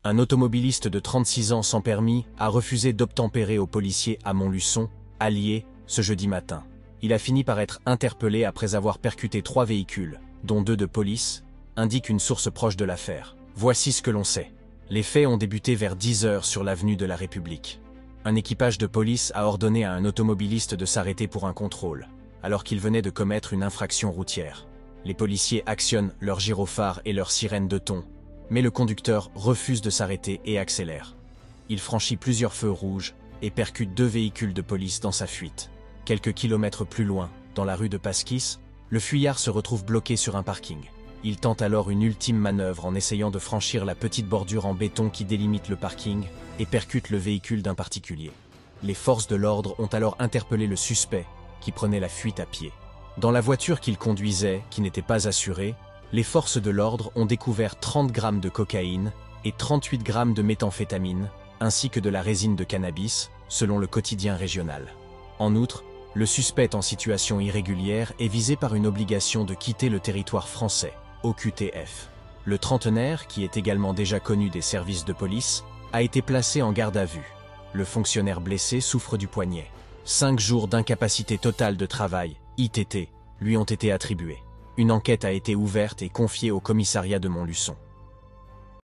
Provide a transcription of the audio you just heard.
Un automobiliste de 36 ans sans permis a refusé d'obtempérer aux policiers à Montluçon, Allier, ce jeudi matin. Il a fini par être interpellé après avoir percuté 3 véhicules, dont 2 de police, indique une source proche de l'affaire. Voici ce que l'on sait. Les faits ont débuté vers 10 h sur l'avenue de la République. Un équipage de police a ordonné à un automobiliste de s'arrêter pour un contrôle, alors qu'il venait de commettre une infraction routière. Les policiers actionnent leurs gyrophares et leurs sirènes de ton, mais le conducteur refuse de s'arrêter et accélère. Il franchit plusieurs feux rouges et percute 2 véhicules de police dans sa fuite. Quelques kilomètres plus loin, dans la rue de Pasquis, le fuyard se retrouve bloqué sur un parking. Il tente alors une ultime manœuvre en essayant de franchir la petite bordure en béton qui délimite le parking et percute le véhicule d'un particulier. Les forces de l'ordre ont alors interpellé le suspect, qui prenait la fuite à pied. Dans la voiture qu'il conduisait, qui n'était pas assurée, les forces de l'ordre ont découvert 30 grammes de cocaïne et 38 grammes de méthamphétamine, ainsi que de la résine de cannabis, selon le quotidien régional. En outre, le suspect en situation irrégulière est visé par une obligation de quitter le territoire français, OQTF. Le trentenaire, qui est également déjà connu des services de police, a été placé en garde à vue. Le fonctionnaire blessé souffre du poignet. 5 jours d'incapacité totale de travail, ITT, lui ont été attribués. Une enquête a été ouverte et confiée au commissariat de Montluçon.